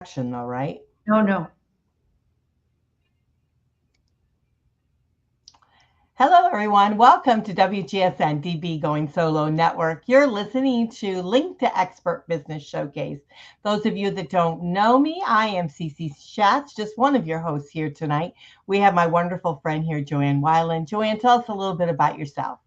Though, right? No, no. Hello, everyone. Welcome to WGSN-DB Going Solo Network. You're listening to Link to Expert Business Showcase. Those of you that don't know me, I am Cece Shatz, just one of your hosts here tonight. We have my wonderful friend here, Joanne Weiland. Joanne, tell us a little bit about yourself.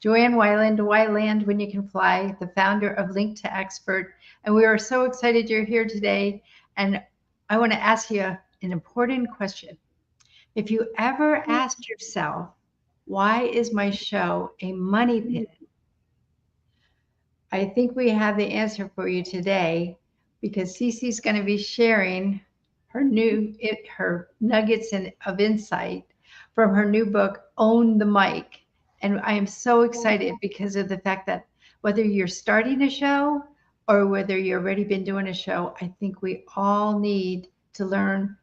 Joanne Weiland, Weiland When You Can Fly, the founder of Link to Expert. And we are so excited you're here today. And I want to ask you an important question. If you ever asked yourself, why is my show a money pit? I think we have the answer for you today because Cece's going to be sharing her nuggets of insight from her new book, Own the Mic. And I am so excited because of the fact that whether you're starting a show or whether you've already been doing a show, I think we all need to learn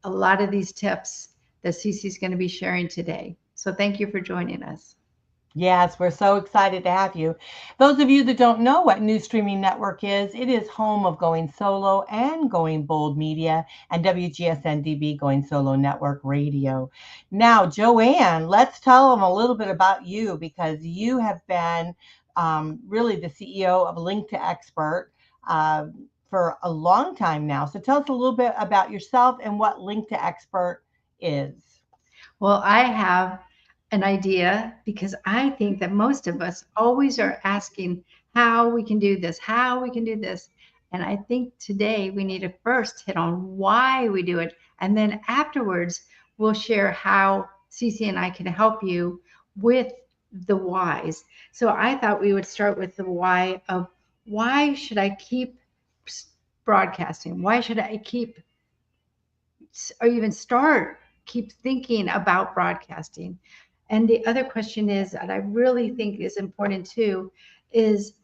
a lot of these tips that Cece's going to be sharing today. So thank you for joining us. Yes, we're so excited to have you. Those of you that don't know what New Streaming Network is, it is home of Going Solo and Going Bold Media and WGSN-DB Going Solo Network Radio. Now, Joanne, let's tell them a little bit about you because you have been really the CEO of Link to Expert for a long time now. So tell us a little bit about yourself and what Link to Expert is. Well, I have an idea because I think that most of us always are asking how we can do this, how we can do this. And I think today we need to first hit on why we do it. And then afterwards, we'll share how Cece and I can help you with the whys. So I thought we would start with the why of why should I keep broadcasting? Why should I keep or even start keep thinking about broadcasting? And the other question is that I really think is important too is,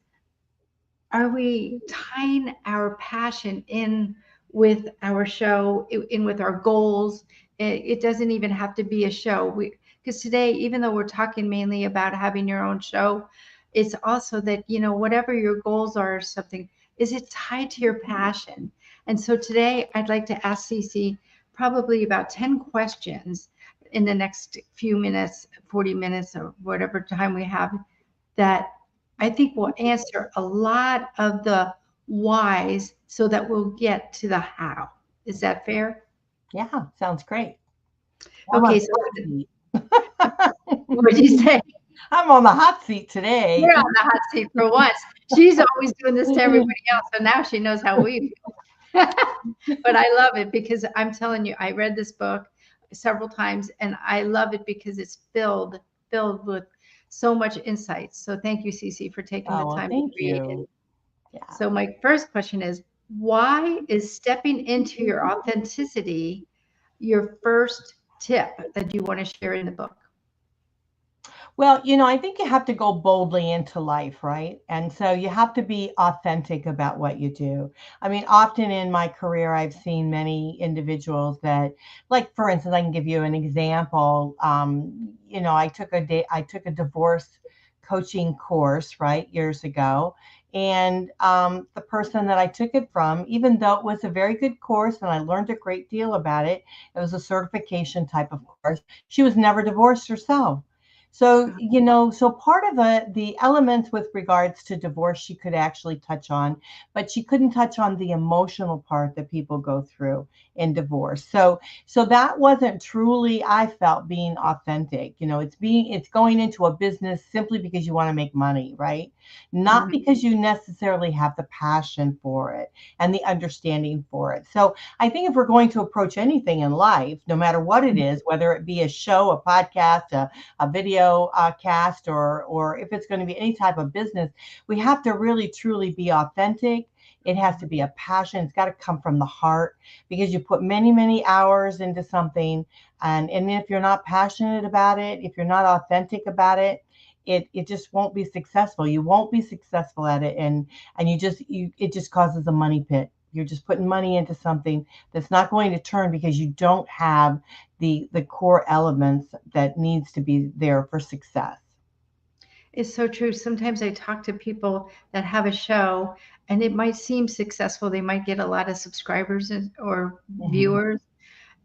are we tying our passion in with our show, in with our goals? It doesn't even have to be a show. Because today, even though we're talking mainly about having your own show, it's also that, whatever your goals are or something, is it tied to your passion? And so today I'd like to ask Cece probably about 10 questions in the next few minutes, 40 minutes or whatever time we have, that I think will answer a lot of the whys so that we'll get to the how. Is that fair? Yeah, sounds great. I'm on Okay, the so hot seat. what did you say? I'm on the hot seat today. You're on the hot seat for once. She's always doing this to everybody else, so now she knows how we feel. But I love it because I'm telling you, I read this book several times and I love it because it's filled with so much insight. So thank you, Cece, for taking the Oh, well, time to thank read it. you. Yeah. So my first question is, why is stepping into your authenticity your first tip that you want to share in the book? Well, I think you have to go boldly into life, right? And so you have to be authentic about what you do. I mean, often in my career, I've seen many individuals that, like, for instance, I can give you an example. I took a divorce coaching course, right, years ago. And the person that I took it from, even though it was a very good course and I learned a great deal about it, it was a certification type of course, she was never divorced herself. So, so part of the elements with regards to divorce she could actually touch on, but she couldn't touch on the emotional part that people go through in divorce. So that wasn't truly, I felt, being authentic. It's going into a business simply because you want to make money, right? Not because you necessarily have the passion for it and the understanding for it. So I think if we're going to approach anything in life, no matter what it is, whether it be a show, a podcast, a video cast, or if it's going to be any type of business, we have to really truly be authentic. It has to be a passion. It's got to come from the heart because you put many, many hours into something. And if you're not passionate about it, if you're not authentic about it, it just won't be successful. You won't be successful at it. And it just causes a money pit. You're just putting money into something that's not going to turn because you don't have the core elements that needs to be there for success. It's so true. Sometimes I talk to people that have a show and it might seem successful. They might get a lot of subscribers or Mhm. viewers,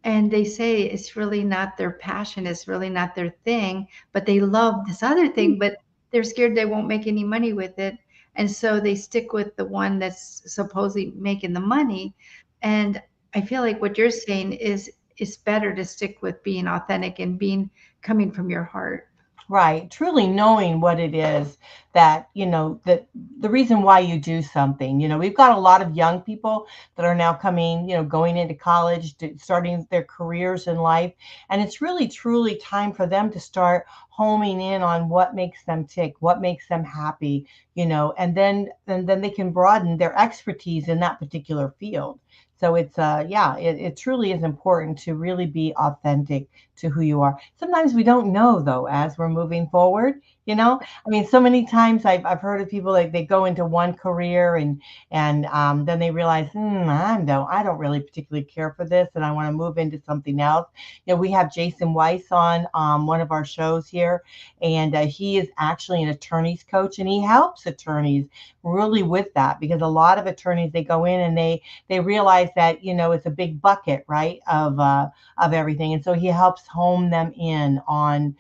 and they say it's really not their passion, it's really not their thing, but they love this other thing, but they're scared they won't make any money with it. And so they stick with the one that's supposedly making the money. And I feel like what you're saying is it's better to stick with being authentic and being coming from your heart. Right. Truly knowing what it is that, that the reason why you do something. We've got a lot of young people that are now coming, going into college, starting their careers in life. And it's really, truly time for them to start homing in on what makes them tick, what makes them happy, and then they can broaden their expertise in that particular field. So yeah, it truly is important to really be authentic to who you are. Sometimes we don't know though as we're moving forward. I mean, so many times I've heard of people like they go into one career and then they realize, I don't really particularly care for this, and I want to move into something else. We have Jason Weiss on one of our shows here, and he is actually an attorney's coach, and he helps attorneys really with that because a lot of attorneys they go in and they realize that it's a big bucket, right, of everything. And so he helps home them in on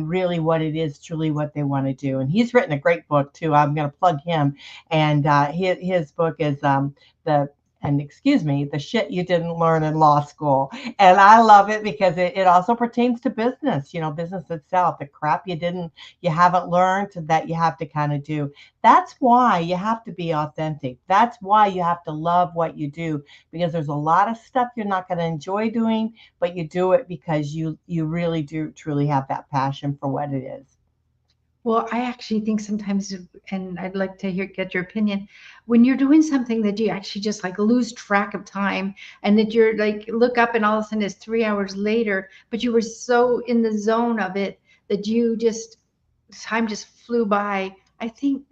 really what it is, truly what they want to do. And he's written a great book too. I'm going to plug him. And his book is the and excuse me, the shit you didn't learn in law school. And I love it because it also pertains to business, business itself, the crap you haven't learned that you have to kind of do. That's why you have to be authentic. That's why you have to love what you do, because there's a lot of stuff you're not going to enjoy doing, but you do it because you really do truly have that passion for what it is. Well, I actually think sometimes, and I'd like to get your opinion, when you're doing something that you actually just like lose track of time, and that you're like look up and all of a sudden it's 3 hours later, but you were so in the zone of it that you just time just flew by. I think,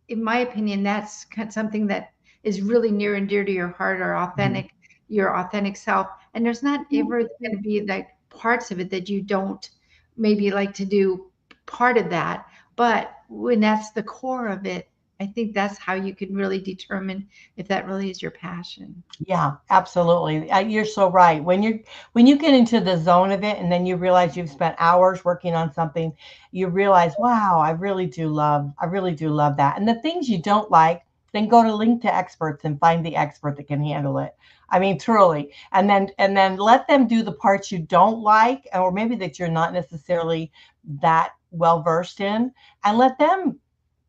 in my opinion, that's something that is really near and dear to your heart, or Mhm. authentic, your authentic self. And there's not ever going to be like parts of it that you don't maybe like to do part of that. But when that's the core of it, I think that's how you can really determine if that really is your passion. Yeah, absolutely. You're so right. When you get into the zone of it, and then you realize you've spent hours working on something, you realize, wow, I really do love that. And the things you don't like, then go to Link to Experts and find the expert that can handle it. I mean, truly. And then let them do the parts you don't like, or maybe that you're not necessarily that well versed in, and let them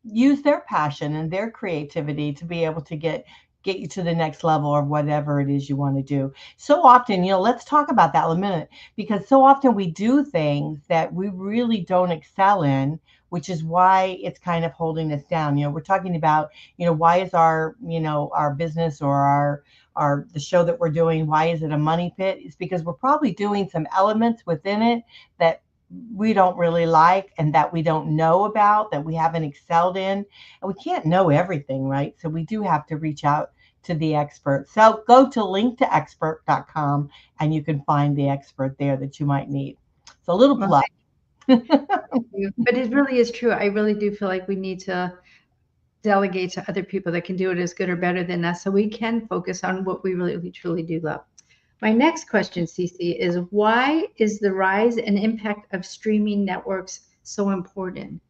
use their passion and their creativity to be able to get you to the next level or whatever it is you want to do. So often, let's talk about that in a minute, because so often we do things that we really don't excel in, which is why it's kind of holding us down. We're talking about, why is our business or our the show that we're doing, why is it a money pit? It's because we're probably doing some elements within it that we don't really like and that we don't know about, that we haven't excelled in. And we can't know everything, right? So we do have to reach out to the expert. So go to linktoexpert.com and you can find the expert there that you might need. So a little Well, plug. thank you. But it really is true. I really do feel like we need to delegate to other people that can do it as good or better than us, so we can focus on what we really truly do love. My next question, Cece, is why is the rise and impact of streaming networks so important?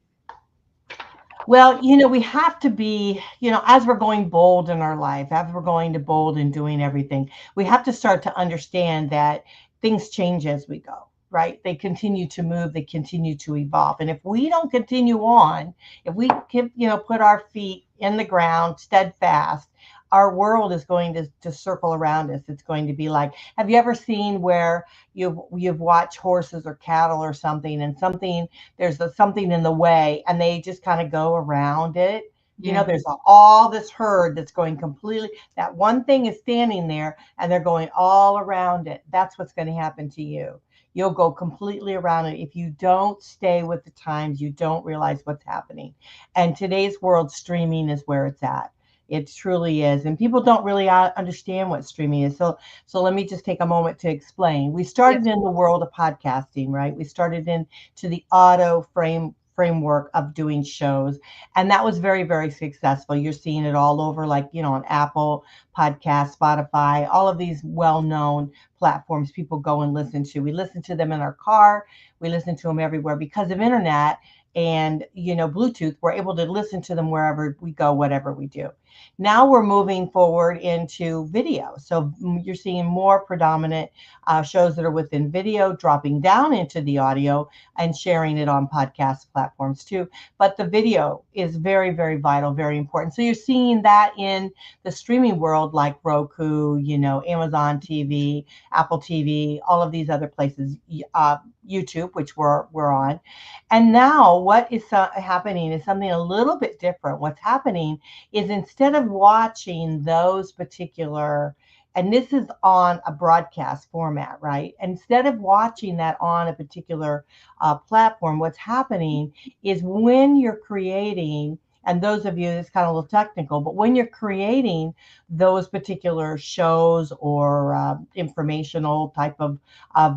Well, we have to be, as we're going bold in our life, as we're going to bold and doing everything, we have to start to understand that things change as we go, right? They continue to move, they continue to evolve. And if we don't continue on, if we can, put our feet in the ground steadfast, our world is going to circle around us. It's going to be like, have you ever seen where you've watched horses or cattle or something, and something in the way and they just kind of go around it? Yeah. There's all this herd that's going completely, that one thing is standing there and they're going all around it. That's what's going to happen to you. You'll go completely around it if you don't stay with the times. You don't realize what's happening. And today's world, streaming is where it's at. It truly is. And people don't really understand what streaming is. So let me just take a moment to explain. We started Yes. in the world of podcasting, right? We started into the audio framework of doing shows. And that was very, very successful. You're seeing it all over, like, on Apple Podcast, Spotify, all of these well-known platforms people go and listen to. We listen to them in our car. We listen to them everywhere because of internet and, Bluetooth. We're able to listen to them wherever we go, whatever we do. Now we're moving forward into video. So you're seeing more predominant shows that are within video, dropping down into the audio and sharing it on podcast platforms too. But the video is very, very vital, very important. So you're seeing that in the streaming world, like Roku, Amazon TV, Apple TV, all of these other places, YouTube, which we're on. And now what is happening is something a little bit different. What's happening is, instead of watching those particular, and this is on a broadcast format, right? Instead of watching that on a particular platform, what's happening is, when you're creating, and those of you, it's kind of a little technical, but when you're creating those particular shows or informational type of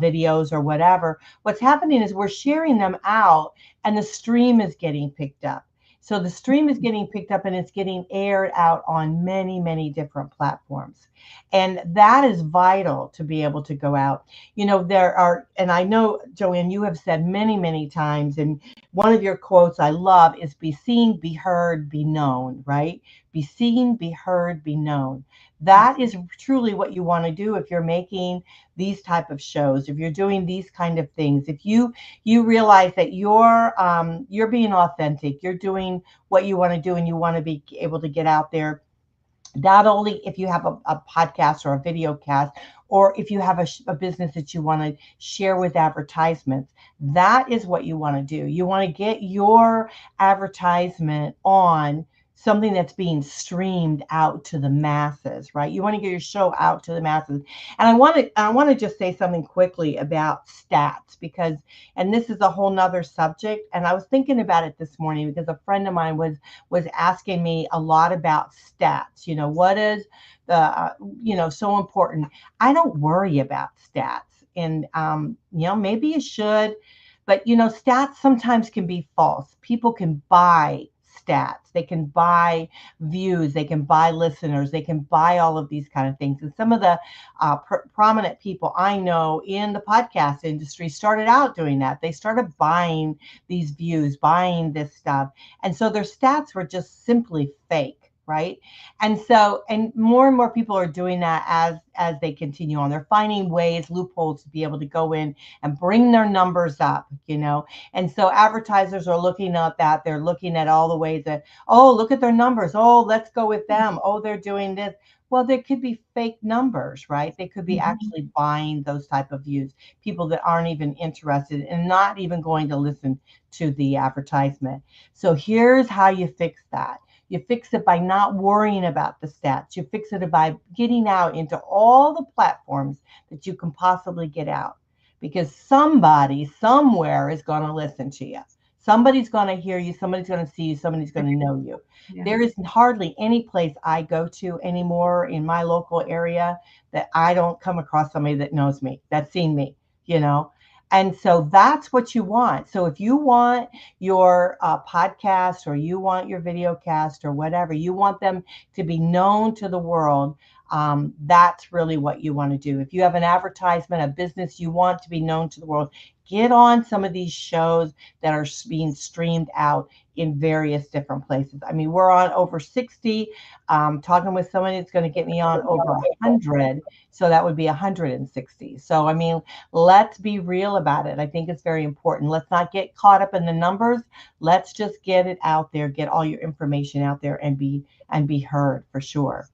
videos or whatever, what's happening is we're sharing them out and the stream is getting picked up. So the stream is getting picked up and it's getting aired out on many, many different platforms. And that is vital to be able to go out. There are, and I know, Joanne, you have said many, many times, and one of your quotes I love is, be seen, be heard, be known, right? Be seen, be heard, be known. That is truly what you want to do if you're making these type of shows, if you're doing these kind of things, if you realize that you're being authentic, you're doing what you want to do, and you want to be able to get out there. Not only if you have a podcast or a video cast, or if you have a business that you want to share with advertisements, that is what you want to do. You want to get your advertisement on something that's being streamed out to the masses, right? You want to get your show out to the masses. And I want to just say something quickly about stats, because, and this is a whole nother subject. And I was thinking about it this morning because a friend of mine was asking me a lot about stats. What is the, so important. I don't worry about stats, and, maybe you should, but, stats sometimes can be false. People can buy stats, they can buy views, they can buy listeners, they can buy all of these kind of things. And some of the prominent people I know in the podcast industry started out doing that. They started buying these views, buying this stuff. And so their stats were just simply fake. Right. And so, and more people are doing that as they continue on. They're finding ways, loopholes, to be able to go in and bring their numbers up, And so advertisers are looking at that. They're looking at all the ways that, oh, look at their numbers. Oh, let's go with them. Oh, they're doing this. Well, there could be fake numbers, right? They could be actually buying those type of views, people that aren't even interested and not even going to listen to the advertisement. So here's how you fix that. You fix it by not worrying about the stats. You fix it by getting out into all the platforms that you can possibly get out, because somebody somewhere is going to listen to you. Somebody's going to hear you. Somebody's going to see you. Somebody's going to know you. Yeah. There is hardly any place I go to anymore in my local area that I don't come across somebody that knows me, that's seen me, And so that's what you want. So if you want your podcast, or you want your video cast, or whatever, you want them to be known to the world, that's really what you want to do. If you have an advertisement, a business you want to be known to the world, get on some of these shows that are being streamed out in various different places. I mean, we're on over 60. Talking with somebody that's going to get me on over 100. So that would be 160. So, I mean, let's be real about it. I think it's very important. Let's not get caught up in the numbers. Let's just get it out there, get all your information out there, and be heard, for sure.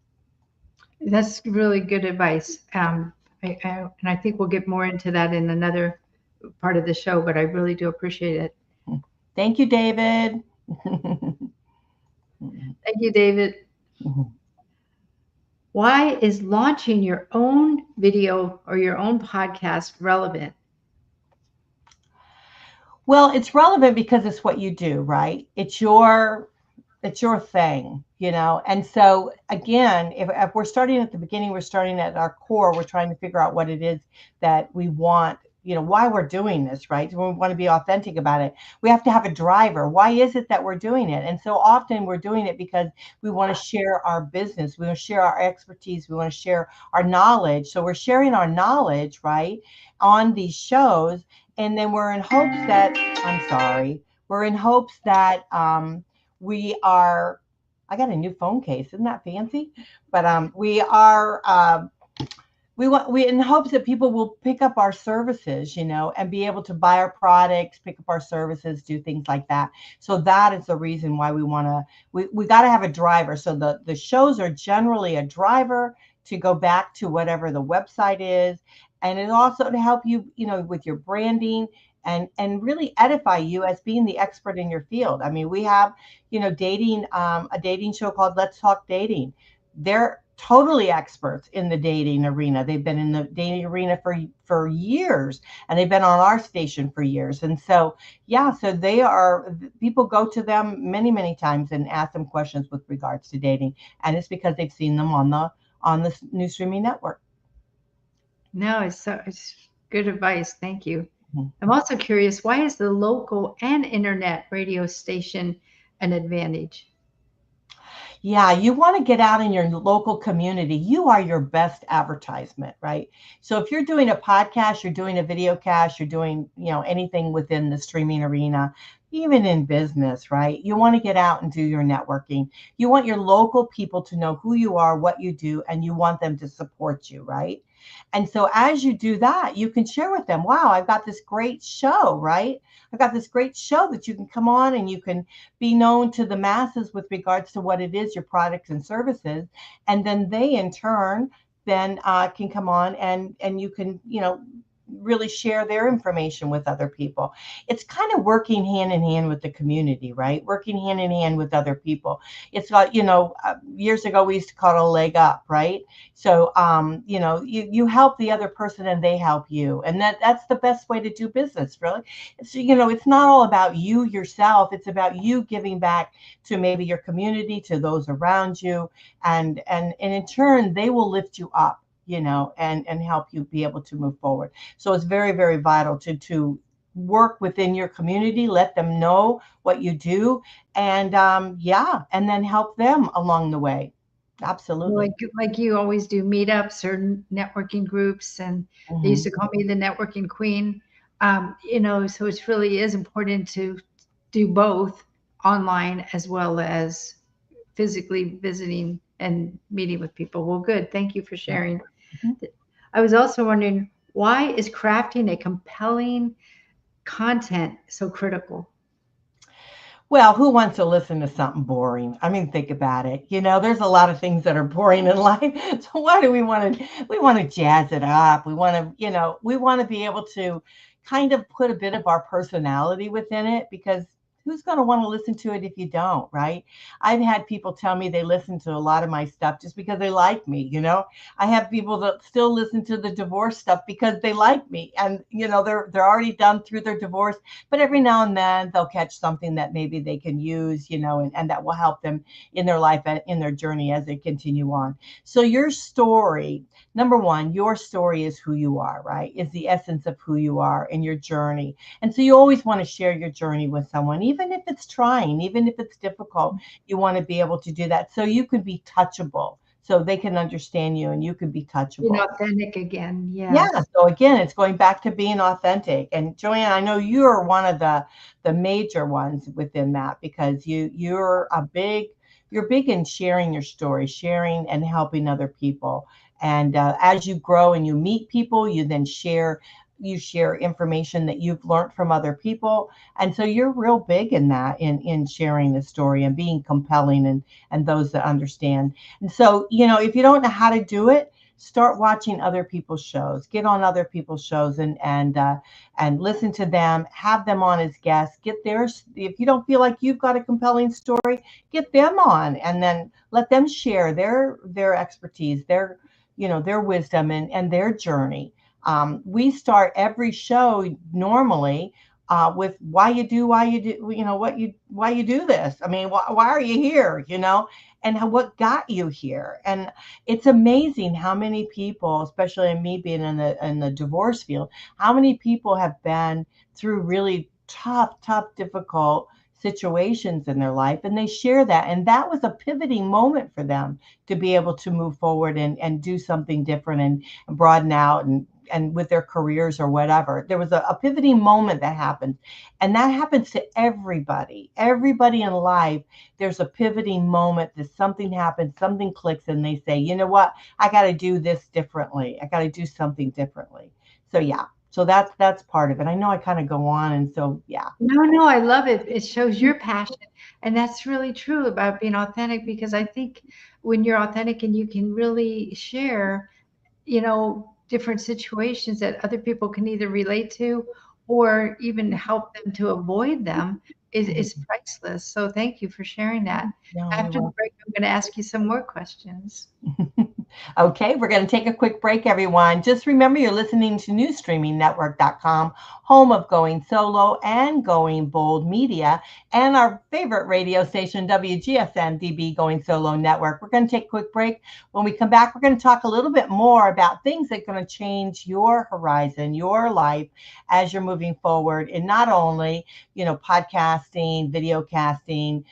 That's really good advice. And I think we'll get more into that in another part of the show, but I really do appreciate it. Thank you, David. Thank you, David. Why is launching your own video or your own podcast relevant? Well, it's relevant because it's what you do, right? It's your thing, And so again, if we're starting at the beginning, we're starting at our core, we're trying to figure out what it is that we want, why we're doing this, right? So we want to be authentic about it. We have to have a driver. Why is it that we're doing it? And so often we're doing it because we want to share our business. We want to share our expertise. We want to share our knowledge. So we're sharing our knowledge, right, on these shows. And then we're in hopes that, I'm sorry, we're in hopes that we are, I got a new phone case. Isn't that fancy? But we are, we in hopes that people will pick up our services, and be able to buy our products, pick up our services, do things like that. So that is the reason why we got to have a driver. So the shows are generally a driver to go back to whatever the website is, and it also to help you, with your branding and really edify you as being the expert in your field. I mean, we have, dating, a dating show called Let's Talk Dating. They're totally experts in the dating arena. They've been in the dating arena for years, and they've been on our station for years. And so, yeah, so people go to them many, many times and ask them questions with regards to dating. And it's because they've seen them on the new streaming network. No, it's good advice. Thank you. Mhm. I'm also curious, why is the local and internet radio station an advantage? Yeah, you want to get out in your local community. You are your best advertisement, right? So if you're doing a podcast, you're doing a video cast, you're doing, anything within the streaming arena, even in business, right? You want to get out and do your networking. You want your local people to know who you are, what you do, and you want them to support you, right? And so as you do that, you can share with them, wow, I've got this great show, right? I've got this great show that you can come on and you can be known to the masses with regards to what it is, your products and services. And then they in turn then can come on and you can, really share their information with other people. It's kind of working hand in hand with the community, right? Working hand in hand with other people. It's got, years ago we used to call it a leg up, right? So, you help the other person and they help you. And that's the best way to do business, really. So, it's not all about you yourself. It's about you giving back to maybe your community, to those around you. And in turn, they will lift you up, and help you be able to move forward. So it's very, very vital to work within your community, let them know what you do, and and then help them along the way. Absolutely. Like you always do meetups or networking groups, and they used Hmm. to call me the networking queen. So it really is important to do both online as well as physically visiting and meeting with people. Well, good. Thank you for Yeah. sharing. Mhm. I was also wondering, why is crafting a compelling content so critical? Well, who wants to listen to something boring? I mean, think about it. There's a lot of things that are boring in life. So why do we want to jazz it up? We want to be able to kind of put a bit of our personality within it, because who's going to want to listen to it if you don't, right? I've had people tell me they listen to a lot of my stuff just because they like me. I have people that still listen to the divorce stuff because they like me, and they're already done through their divorce, but every now and then they'll catch something that maybe they can use, and that will help them in their life and in their journey as they continue on. So your story, number one, your story is who you are, right? Is the essence of who you are in your journey. And so you always want to share your journey with someone, even if it's trying, even if it's difficult, you want to be able to do that so you can be touchable, so they can understand you and you can be Being touchable. authentic again. Yeah, Yes. so again, it's going back to being authentic. And Joanne, I know you're one of the major ones within that, because you're big in sharing your story, sharing and helping other people. And as you grow and you meet people, you share information that you've learned from other people. And so you're real big in that, in sharing the story and being compelling, and those that understand. And so, if you don't know how to do it, start watching other people's shows, get on other people's shows, and listen to them, have them on as guests, get theirs. If you don't feel like you've got a compelling story, get them on, and then let them share their expertise, their wisdom, and their journey. We start every show normally with why you do, what why you do this. I mean, why are you here? and what got you here. And it's amazing how many people, especially in me being in the divorce field, how many people have been through really tough, difficult situations in their life, and they share that. And that was a pivoting moment for them to be able to move forward and do something different and broaden out and with their careers or whatever. There was a pivoting moment that happened. And that happens to everybody. Everybody in life, there's a pivoting moment that something happens, something clicks, and they say, you know what, I got to do this differently. I got to do something differently. So yeah. So that's part of it. I know I kind of go on, and so yeah. No, no, I love it. It shows your passion. And that's really true about being authentic, because I think when you're authentic and you can really share, different situations that other people can either relate to or even help them to avoid them is priceless. So thank you for sharing that. No, you're After the welcome. break, I'm going to ask you some more questions. Okay, we're going to take a quick break, everyone. Just remember you're listening to newstreamingnetwork.com, home of Going Solo and Going Bold Media, and our favorite radio station, WGSN-DB Going Solo Network. We're going to take a quick break. When we come back, we're going to talk a little bit more about things that are going to change your horizon, your life, as you're moving forward in not only, podcasting, video casting,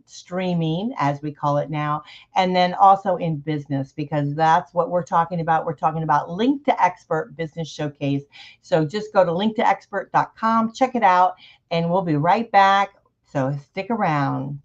streaming, as we call it now, and then also in business, because that's what we're talking about. We're talking about Link to Expert Business Showcase. So just go to LinktoEXPERT.com, check it out, and we'll be right back. So stick around.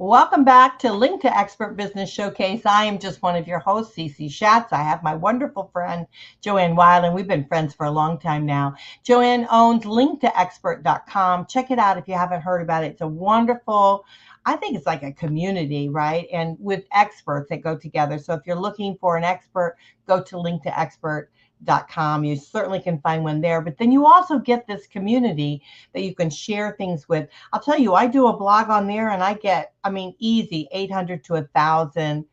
Welcome back to Link to Expert Business Showcase. I am just one of your hosts, Cece Shatz. I have my wonderful friend, Joanne Weiland. We've been friends for a long time now. Joanne owns LinktoEXPERT.com. Check it out if you haven't heard about it. It's a wonderful, I think it's like a community, right? And with experts that go together. So if you're looking for an expert, go to LinktoEXPERT.com. You certainly can find one there. But then you also get this community that you can share things with. I'll tell you, I do a blog on there and I get, easy 800 to 1,000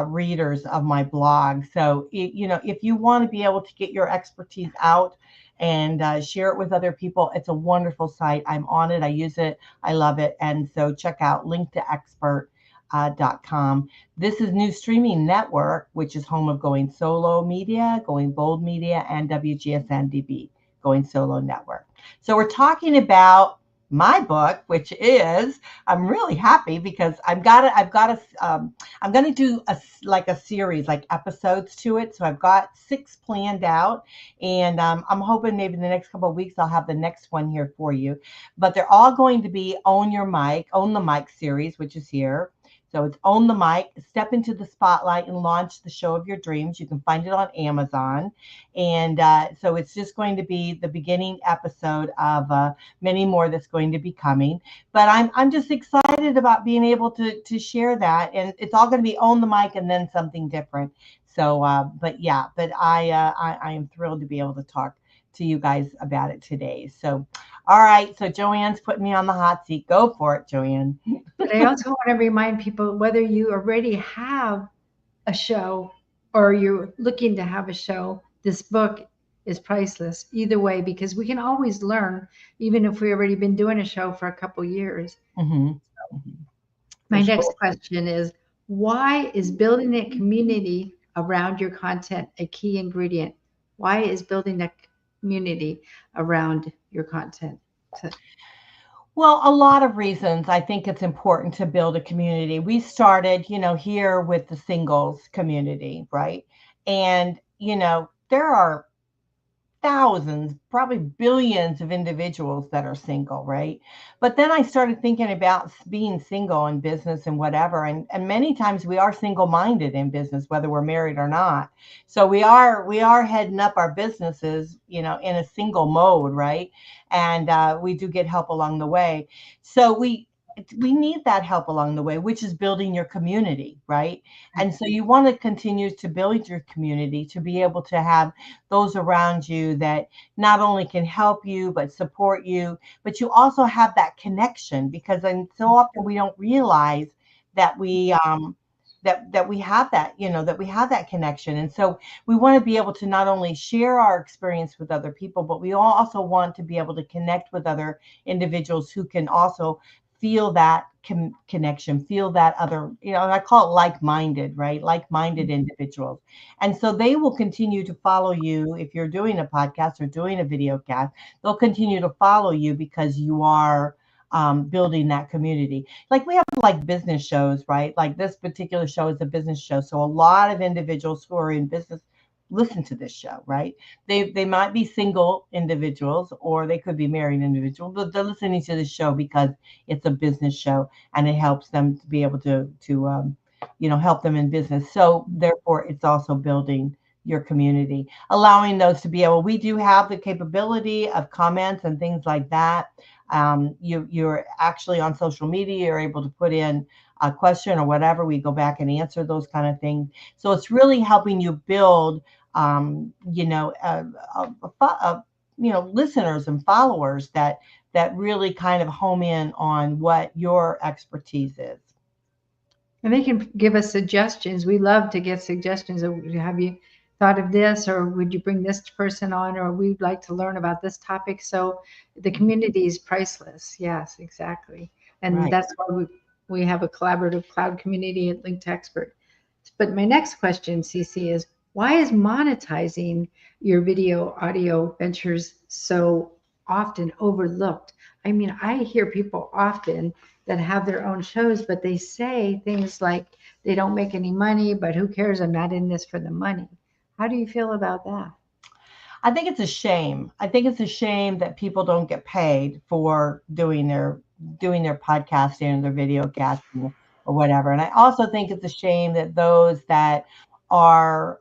readers of my blog. So, if you want to be able to get your expertise out and share it with other people, it's a wonderful site. I'm on it. I use it. I love it. And so check out LinktoEXPERT.com. This is New Streaming Network, which is home of Going Solo Media, Going Bold Media, and WGSN-DB, Going Solo Network. So we're talking about my book, which is, I'm really happy because I'm going to do a series, like episodes to it. So I've got 6 planned out, and I'm hoping maybe in the next couple of weeks I'll have the next one here for you. But they're all going to be Own the Mic series, which is here. So it's Own the Mic, Step into the Spotlight, and Launch the Show of Your Dreams. You can find it on Amazon. And so it's just going to be the beginning episode of many more that's going to be coming. But I'm just excited about being able to share that. And it's all going to be Own the Mic and then something different. So, but I am thrilled to be able to talk to you guys about it today. So, all right. So Joanne's putting me on the hot seat. Go for it, Joanne. But I also want to remind people, whether you already have a show or you're looking to have a show, this book is priceless either way, because we can always learn, even if we've already been doing a show for a couple years. Mm-hmm. My For next sure. question is, why is building a community around your content a key ingredient? Why is building a community around your content? Well, a lot of reasons. I think it's important to build a community. We started, here with the singles community, right? And, there are thousands, probably billions of individuals that are single, right? But then I started thinking about being single in business and whatever. And many times we are single-minded in business, whether we're married or not. So we are heading up our businesses, in a single mode, right? And we do get help along the way. So we need that help along the way, which is building your community, right? And so you want to continue to build your community to be able to have those around you that not only can help you but support you, but you also have that connection, because then so often we don't realize that we have that, that we have that connection. And so we want to be able to not only share our experience with other people, but we also want to be able to connect with other individuals who can also feel that connection, feel that other, I call it like-minded, right? Like-minded individuals. And so they will continue to follow you. If you're doing a podcast or doing a video cast, they'll continue to follow you because you are building that community. Like we have like business shows, right? Like this particular show is a business show. So a lot of individuals who are in business listen to this show, right? They might be single individuals or they could be married individuals, but they're listening to the show because it's a business show and it helps them to be able to help them in business. So therefore, it's also building your community, allowing those to be able. We do have the capability of comments and things like that. You're actually on social media. You're able to put in a question or whatever. We go back and answer those kind of things. So it's really helping you build, listeners and followers that really kind of home in on what your expertise is. And they can give us suggestions. We love to get suggestions. Have you thought of this, or would you bring this person on, or we'd like to learn about this topic. So the community is priceless. Yes, exactly. And Right. that's why we have a collaborative cloud community at LinktoEXPERT. But my next question, Cece, is why is monetizing your video audio ventures so often overlooked? I mean, I hear people often that have their own shows, but they say things like they don't make any money, but who cares? I'm not in this for the money. How do you feel about that? I think it's a shame. I think it's a shame that people don't get paid for doing their podcasting or their video casting or whatever. And I also think it's a shame that those that are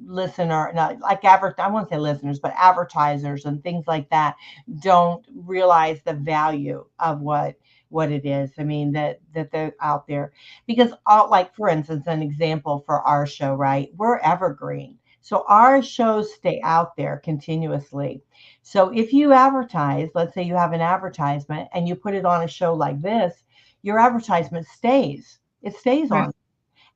listener, not like I won't say listeners, but advertisers and things like that don't realize the value of what it is. I mean that they're out there because like for instance, an example for our show, right? We're evergreen. So our shows stay out there continuously. So if you advertise, let's say you have an advertisement and you put it on a show like this, your advertisement stays. It stays Right. on.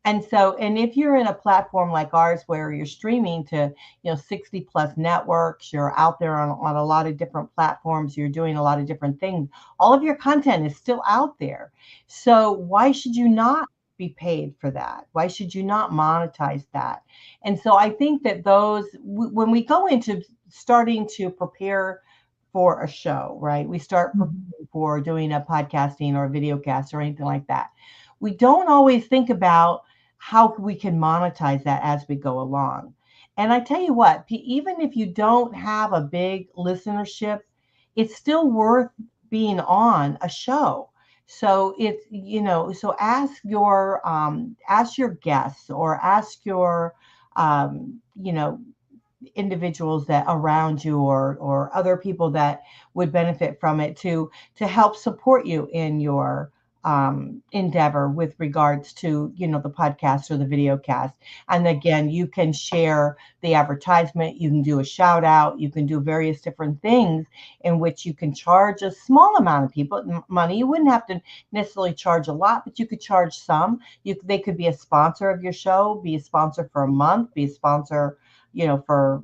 And so, and if you're in a platform like ours where you're streaming to, 60 plus networks, you're out there on a lot of different platforms, you're doing a lot of different things, all of your content is still out there. So why should you not be paid for that? Why should you not monetize that? And so I think that when we go into starting to prepare for a show, right? We start Mhm. preparing for doing a podcasting or a video cast or anything like that. We don't always think about how we can monetize that as we go along. And I tell you what, even if you don't have a big listenership, it's still worth being on a show. So so ask your guests or ask your individuals that around you or other people that would benefit from it to help support you in your endeavor with regards to the podcast or the video cast. And again, you can share the advertisement, you can do a shout out, you can do various different things in which you can charge a small amount of people money. You wouldn't have to necessarily charge a lot, but you could charge some. They could be a sponsor of your show, be a sponsor for a month, be a sponsor for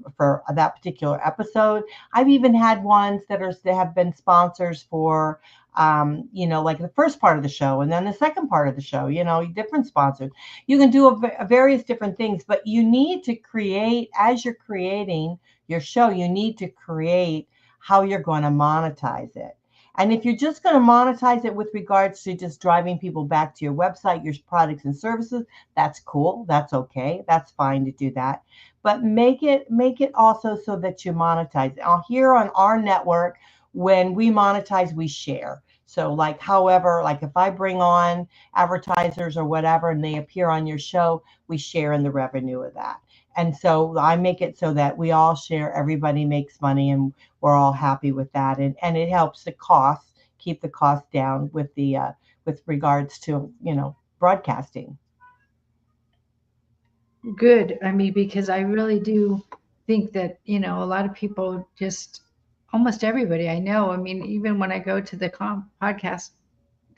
that particular episode. I've even had ones that have been sponsors for like the first part of the show and then the second part of the show, different sponsors. You can do various different things, but you need to create, as you're creating your show, you need to create how you're going to monetize it. And if you're just going to monetize it with regards to just driving people back to your website, your products and services, that's cool. That's okay. That's fine to do that. But make it also so that you monetize. Now, here on our network, when we monetize, we share. So however, like if I bring on advertisers or whatever and they appear on your show, we share in the revenue of that. And so I make it so that we all share, everybody makes money and we're all happy with that. And it helps the costs keep the cost down with regards to, broadcasting. Good. I mean, because I really do think that, a lot of people just, almost everybody I know, I mean, even when I go to the podcast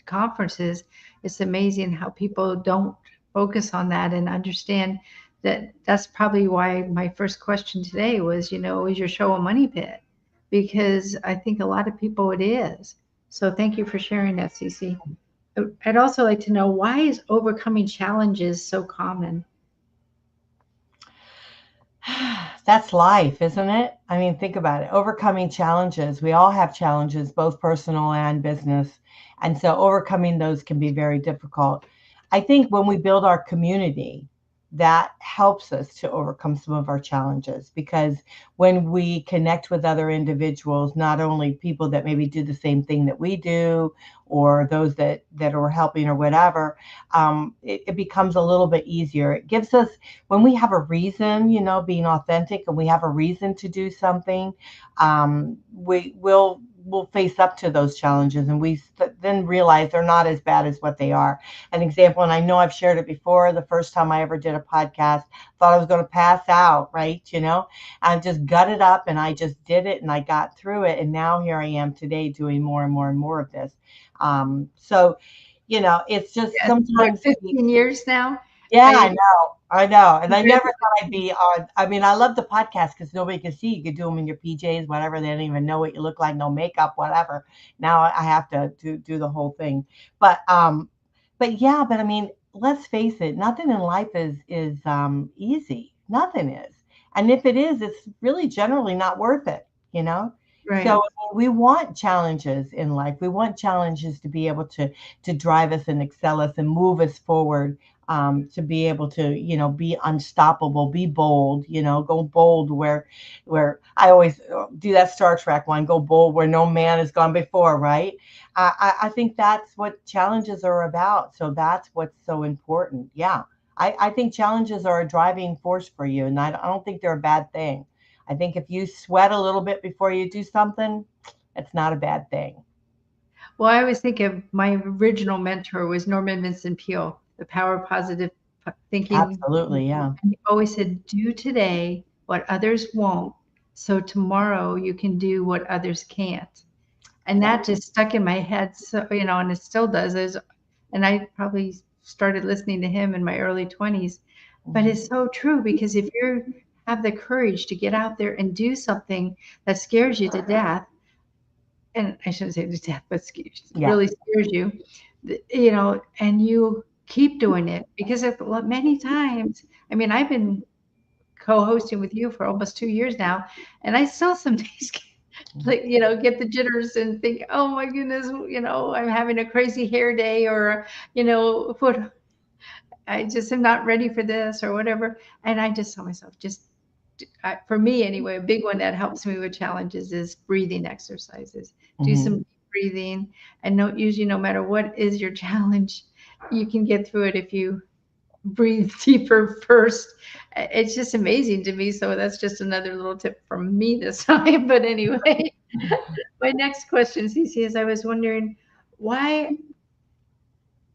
conferences, it's amazing how people don't focus on that and understand that that's probably why my first question today was, is your show a money pit? Because I think a lot of people it is. So thank you for sharing that, Cece. I'd also like to know, why is overcoming challenges so common? That's life, isn't it? I mean, think about it. Overcoming challenges. We all have challenges, both personal and business. And so overcoming those can be very difficult. I think when we build our community, that helps us to overcome some of our challenges, because when we connect with other individuals, not only people that maybe do the same thing that we do, or those that are helping or whatever, it becomes a little bit easier. It gives us, when we have a reason, being authentic, and we have a reason to do something, we'll face up to those challenges, and we then realize they're not as bad as what they are. An example, and I know I've shared it before, the first time I ever did a podcast, thought I was going to pass out, right? I just gutted up and I just did it and I got through it. And now here I am today doing more and more and more of this. So, it's just Yes, what, sometimes 15 years now? yeah, I I know. I know. And I never thought I'd graduated. be on. I mean, I love the podcast because nobody can see. You could do them in your PJs, whatever. They don't even know what you look like, no makeup, whatever. Now I have to do the whole thing. But yeah, but I mean, let's face it, nothing in life is easy. Nothing is. And if it is, it's really generally not worth it, you know? So Right. we want challenges in life. We want challenges to be able to drive us and excel us and move us forward, to be able to, be unstoppable, be bold, go bold where I always do that Star Trek one, go bold where no man has gone before, right? I think that's what challenges are about. So that's what's so important. Yeah. I think challenges are a driving force for you, and I don't think they're a bad thing. I think if you sweat a little bit before you do something, it's not a bad thing. Well, I always think of my original mentor was Norman Vincent Peale, the power of positive thinking. Absolutely. Yeah. And he always said, do today what others won't, so tomorrow you can do what others can't. And Yeah. that just stuck in my head. So, and it still does. And I probably started listening to him in my early 20s. But Mhm. it's so true, because if you have the courage to get out there and do something that scares you to death, and I shouldn't say to death, but Yeah. really scares you, and you keep doing it, because many times, I mean, I've been co-hosting with you for almost 2 years now, and I still some days like, get the jitters and think, oh my goodness, I'm having a crazy hair day, or, what, I just am not ready for this or whatever. And I just tell myself, for me anyway, a big one that helps me with challenges is breathing exercises. Do Mhm. some deep breathing, and usually no matter what is your challenge, you can get through it if you breathe deeper first. It's just amazing to me. So that's just another little tip from me this time. But anyway, my next question, Cece, is I was wondering, why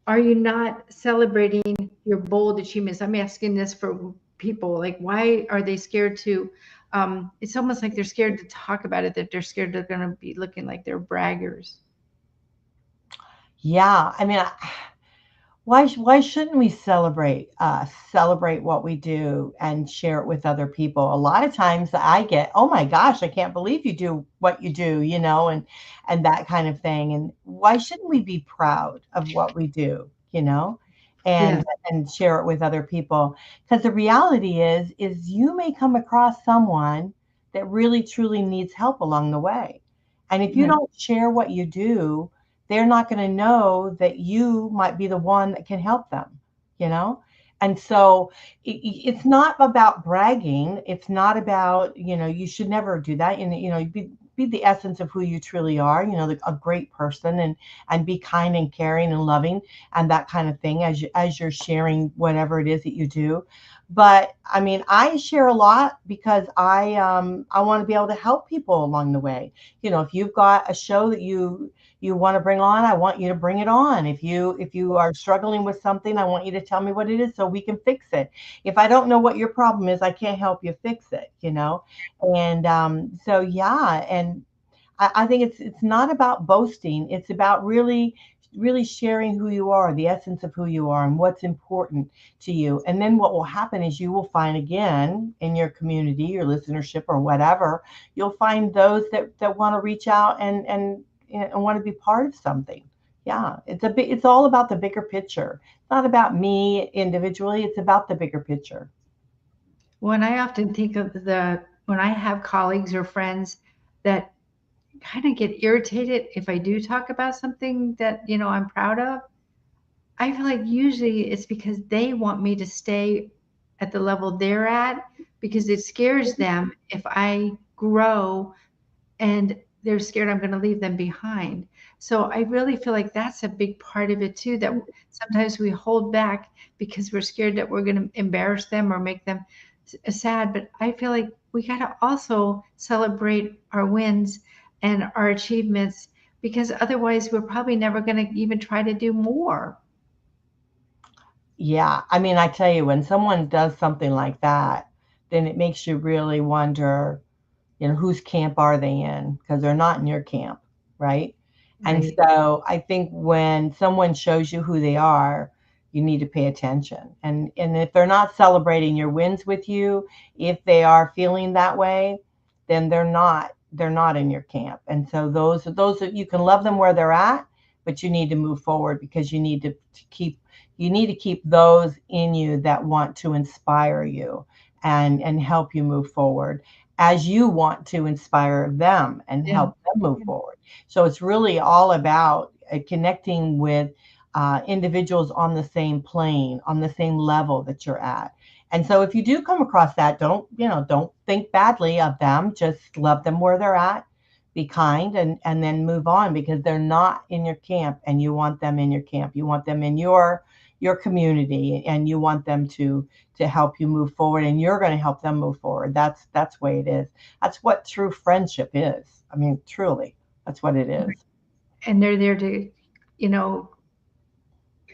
are you not celebrating your bold achievements? I'm asking this for people. Like, why are they scared to? It's almost like they're scared to talk about it, that they're scared they're going to be looking like they're braggers. Yeah. I mean, why shouldn't we celebrate what we do and share it with other people? A lot of times I get, oh my gosh, I can't believe you do what you do, and that kind of thing. And why shouldn't we be proud of what we do, Yeah, and share it with other people? Because the reality is you may come across someone that really truly needs help along the way. And if you right. don't share what you do, they're not going to know that you might be the one that can help them, you know? And so it's not about bragging. It's not about, you should never do that. And, be the essence of who you truly are, a great person, and be kind and caring and loving and that kind of thing as you're sharing whatever it is that you do. But I mean, I share a lot because I want to be able to help people along the way. If you've got a show that you want to bring on, I want you to bring it on. If you are struggling with something, I want you to tell me what it is so we can fix it. If I don't know what your problem is, I can't help you fix it. And so yeah, and I think it's not about boasting. It's about really sharing who you are, the essence of who you are, and what's important to you. And then what will happen is you will find again in your community, your listenership, or whatever, you'll find those that want to reach out and want to be part of something. Yeah, it's all about the bigger picture. It's not about me individually. It's about the bigger picture. When I often think of when I have colleagues or friends that kind of get irritated if I do talk about something that, I'm proud of, I feel like usually it's because they want me to stay at the level they're at because it scares them if I grow and they're scared I'm going to leave them behind. So I really feel like that's a big part of it too, that sometimes we hold back because we're scared that we're going to embarrass them or make them sad. But I feel like we got to also celebrate our wins and our achievements because otherwise we're probably never going to even try to do more. Yeah, I mean, I tell you, when someone does something like that, then it makes you really wonder, whose camp are they in? Because they're not in your camp, right? And Right. so I think when someone shows you who they are, you need to pay attention. And if they're not celebrating your wins with you, if they are feeling that way, then they're not in your camp. And so those that you can love them where they're at, but you need to move forward because you need to keep those in you that want to inspire you and help you move forward as you want to inspire them and Yeah. help them move forward. So it's really all about connecting with individuals on the same plane, on the same level that you're at. And so if you do come across that, don't think badly of them. Just love them where they're at. Be kind and then move on because they're not in your camp and you want them in your camp. You want them in your community and you want them to help you move forward and you're going to help them move forward. That's the way it is. That's what true friendship is. I mean, truly, that's what it is. And they're there to, you know,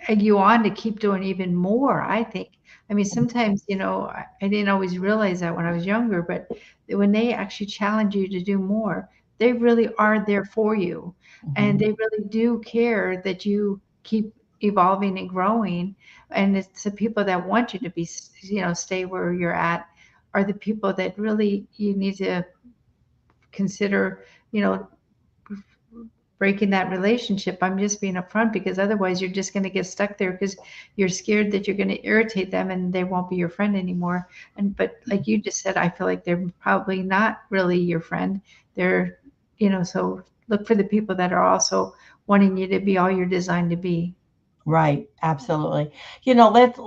egg you on to keep doing even more, I think. I mean, sometimes, I didn't always realize that when I was younger, but when they actually challenge you to do more, they really are there for you. And Mhm. they really do care that you keep evolving and growing. And it's the people that want you to be, stay where you're at are the people that really you need to consider, you know, breaking that relationship. I'm just being upfront because otherwise you're just going to get stuck there because you're scared that you're going to irritate them and they won't be your friend anymore. And but like you just said, I feel like they're probably not really your friend. They're, so look for the people that are also wanting you to be all you're designed to be. Right, absolutely. Let's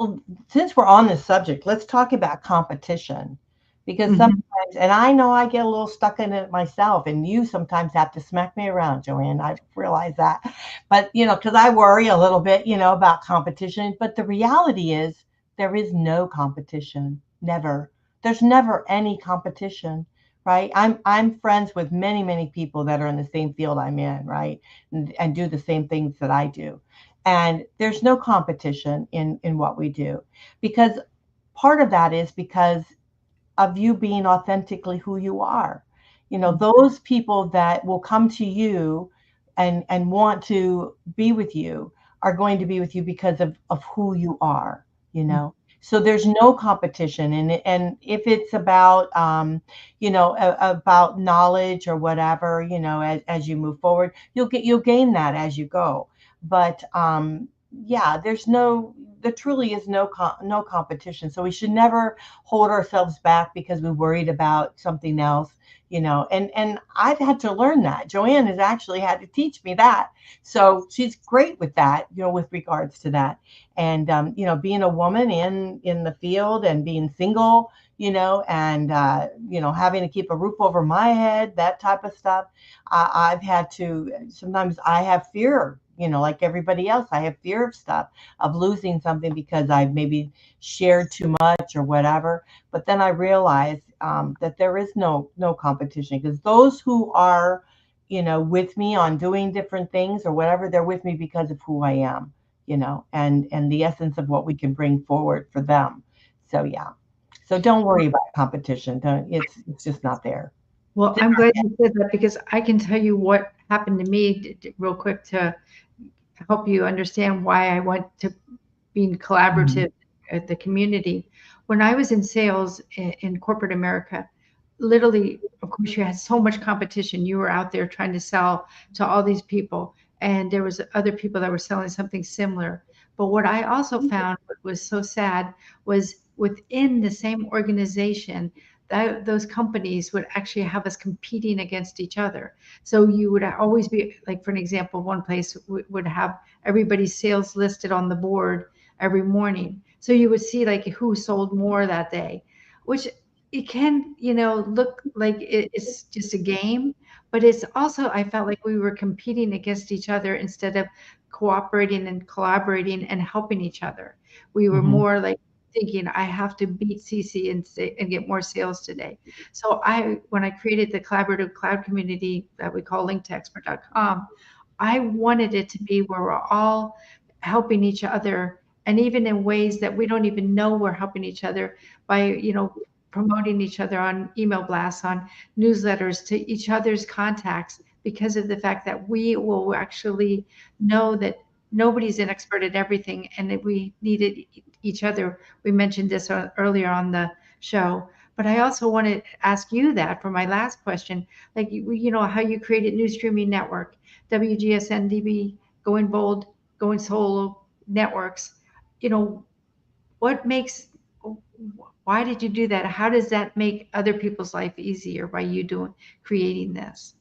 since we're on this subject, let's talk about competition because Hmm. sometimes, and I know I get a little stuck in it myself, and you sometimes have to smack me around, Joanne. I realize that, but because I worry a little bit, about competition. But the reality is, there is no competition. Never. There's never any competition, right? I'm friends with many many people that are in the same field I'm in, right, and do the same things that I do, and there's no competition in what we do because part of that is because of you being authentically who you are. Those people that will come to you and want to be with you are going to be with you because of who you are, you know. So there's no competition, and if it's about about knowledge or whatever, as you move forward, you'll gain that as you go. But yeah, there truly is no competition. So we should never hold ourselves back because we worried about something else, and I've had to learn that. Joanne has actually had to teach me that. So she's great with that, with regards to that. And being a woman in the field and being single, and having to keep a roof over my head, that type of stuff. I've had to, sometimes I have fear, like everybody else, I have fear of stuff, of losing something something because I've maybe shared too much or whatever. But then I realized that there is no competition, because those who are, with me on doing different things or whatever, they're with me because of who I am, and the essence of what we can bring forward for them. So yeah. So don't worry about competition. Don't, it's just not there. Well, I'm glad you said that because I can tell you what happened to me real quick to help you understand why I went to being Mhm. collaborative at the community. When I was in sales in corporate America, literally, of course, you had so much competition. You were out there trying to sell to all these people, and there was other people that were selling something similar. But what I also found what was so sad was within the same organization, that those companies would actually have us competing against each other. So you would always be like, for an example, one place would have everybody's sales listed on the board every morning. So you would see like who sold more that day, which it can, look like it's just a game, but it's also, I felt like we were competing against each other instead of cooperating and collaborating and helping each other. We were Mhm. more like thinking, I have to beat Cece and get more sales today. So when I created the collaborative cloud community that we call LinktoEXPERT.com, I wanted it to be where we're all helping each other, and even in ways that we don't even know we're helping each other by, promoting each other on email blasts, on newsletters to each other's contacts, because of the fact that we will actually know that nobody's an expert at everything and that we needed each other. We mentioned this earlier on the show, but I also want to ask you that for my last question, like, how you created New Streaming Network, WGSN-DB, Going Bold, Going Solo networks. You know, what makes, why did you do that? How does that make other people's life easier by you creating this?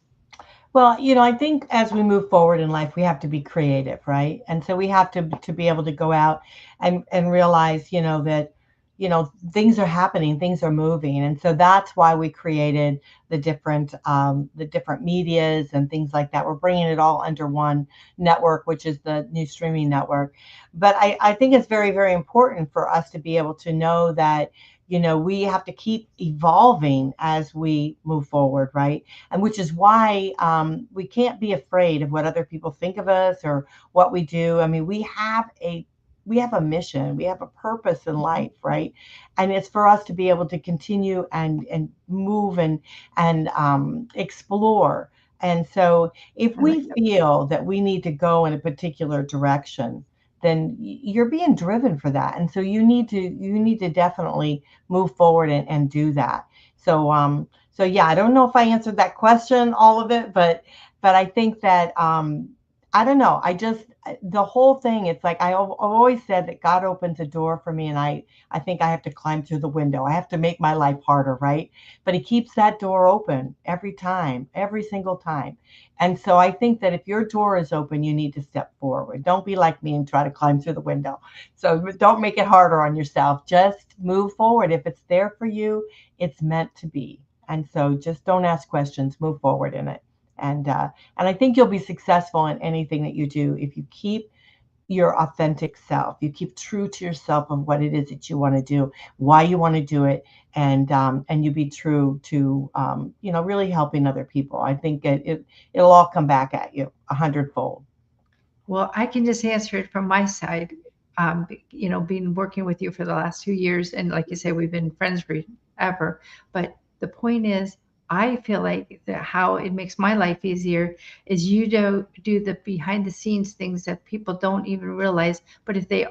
Well, I think as we move forward in life, we have to be creative, right? And so we have to be able to go out and realize, that, things are happening, things are moving, and so that's why we created the different medias and things like that. We're bringing it all under one network, which is the New Streaming Network. But I think it's very, very important for us to be able to know that, we have to keep evolving as we move forward, right? And which is why we can't be afraid of what other people think of us or what we do. I mean, we have a mission, we have a purpose in life, right? And it's for us to be able to continue and move and explore. And so, if I like we that. feel that we need to go in a particular direction, then you're being driven for that, and so you need to definitely move forward and do that. So yeah, I don't know if I answered that question, all of it, but I think that I don't know. The whole thing. It's like I've always said that God opens a door for me, and I think I have to climb through the window. I have to make my life harder, right? But He keeps that door open every time, every single time. And so I think that if your door is open, you need to step forward. Don't be like me and try to climb through the window. So don't make it harder on yourself. Just move forward. If it's there for you, it's meant to be. And so just don't ask questions, move forward in it. And I think you'll be successful in anything that you do if you keep your authentic self. You keep true to yourself of what it is that you want to do, why you want to do it, and you be true to really helping other people. I think it'll all come back at you a hundredfold. Well, I can just answer it from my side. Being working with you for the last 2 years, and like you say, we've been friends forever. But the point is, I feel like how it makes my life easier is you do the behind the scenes things that people don't even realize. But if they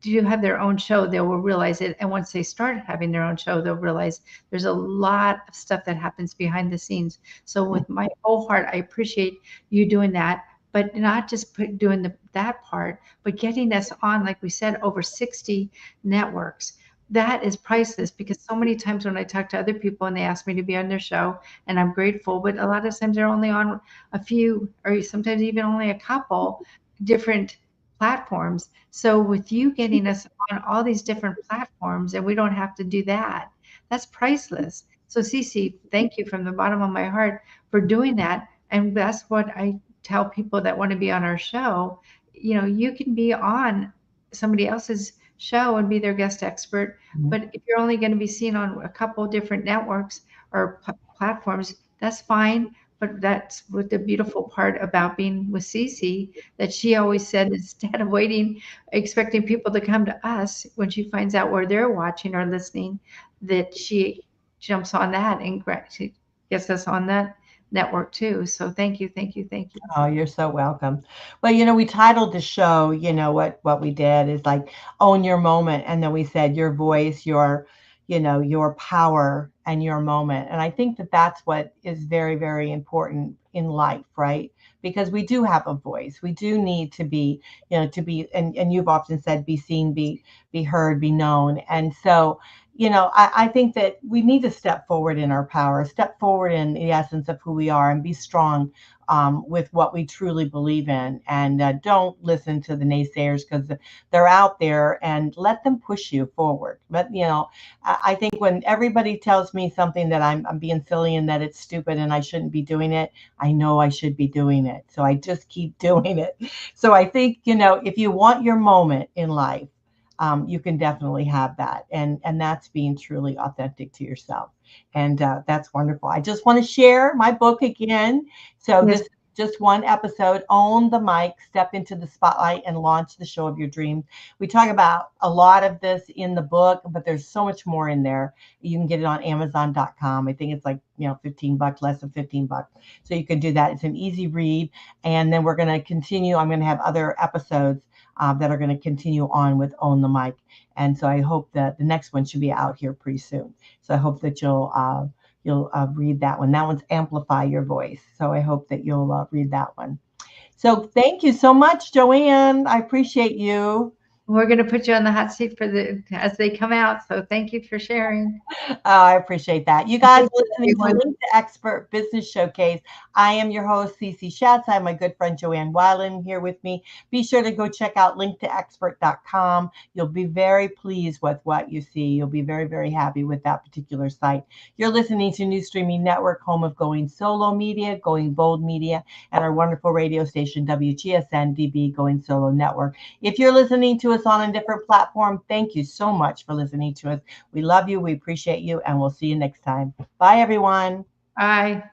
do have their own show, they will realize it. And once they start having their own show, they'll realize there's a lot of stuff that happens behind the scenes. So with my whole heart, I appreciate you doing that, but not just doing that part, but getting us on, like we said, over 60 networks. That is priceless, because so many times when I talk to other people and they ask me to be on their show, and I'm grateful, but a lot of times they're only on a few, or sometimes even only a couple different platforms. So with you getting us on all these different platforms, and we don't have to do that, that's priceless. So Cece, thank you from the bottom of my heart for doing that. And that's what I tell people that want to be on our show. You can be on somebody else's show and be their guest expert. Mhm. But if you're only going to be seen on a couple of different networks or platforms, that's fine. But that's what the beautiful part about being with Cece, that she always said, instead of waiting, expecting people to come to us, when she finds out where they're watching or listening, that she jumps on that and she gets us on that network too. So thank you, thank you, thank you. Oh, you're so welcome. Well, we titled the show, what we did is like own your moment. And then we said your voice, your power and your moment. And I think that that's what is very, very important in life, right? Because we do have a voice. We do need to be, and you've often said, be seen, be heard, be known. And so, I think that we need to step forward in our power, step forward in the essence of who we are and be strong with what we truly believe in. And don't listen to the naysayers because they're out there, and let them push you forward. But, I think when everybody tells me something that I'm being silly and that it's stupid and I shouldn't be doing it, I know I should be doing it. So I just keep doing it. So I think, if you want your moment in life, you can definitely have that. And that's being truly authentic to yourself. And that's wonderful. I just want to share my book again. So Yes. this is just one episode. Own the mic, step into the spotlight, and launch the show of your dreams. We talk about a lot of this in the book, but there's so much more in there. You can get it on Amazon.com. I think it's like, $15, less than $15. So you can do that. It's an easy read. And then we're going to continue. I'm going to have other episodes that are going to continue on with Own the Mic. And so I hope that the next one should be out here pretty soon. So I hope that you'll read that one. That one's Amplify Your Voice. So I hope that you'll read that one. So thank you so much, Joanne. I appreciate you. We're going to put you on the hot seat as they come out. So thank you for sharing. I appreciate that. You guys Thank you, listening to everyone. Link to Expert Business Showcase. I am your host, Cece Shatz. I have my good friend Joanne Weiland here with me. Be sure to go check out LinktoEXPERT.com. You'll be very pleased with what you see. You'll be very, very happy with that particular site. You're listening to New Streaming Network, home of Going Solo Media, Going Bold Media, and our wonderful radio station, WGSN-DB, Going Solo Network. If you're listening to us on a different platform, thank you so much for listening to us. We love you. We appreciate you. And we'll see you next time. Bye, everyone. Bye.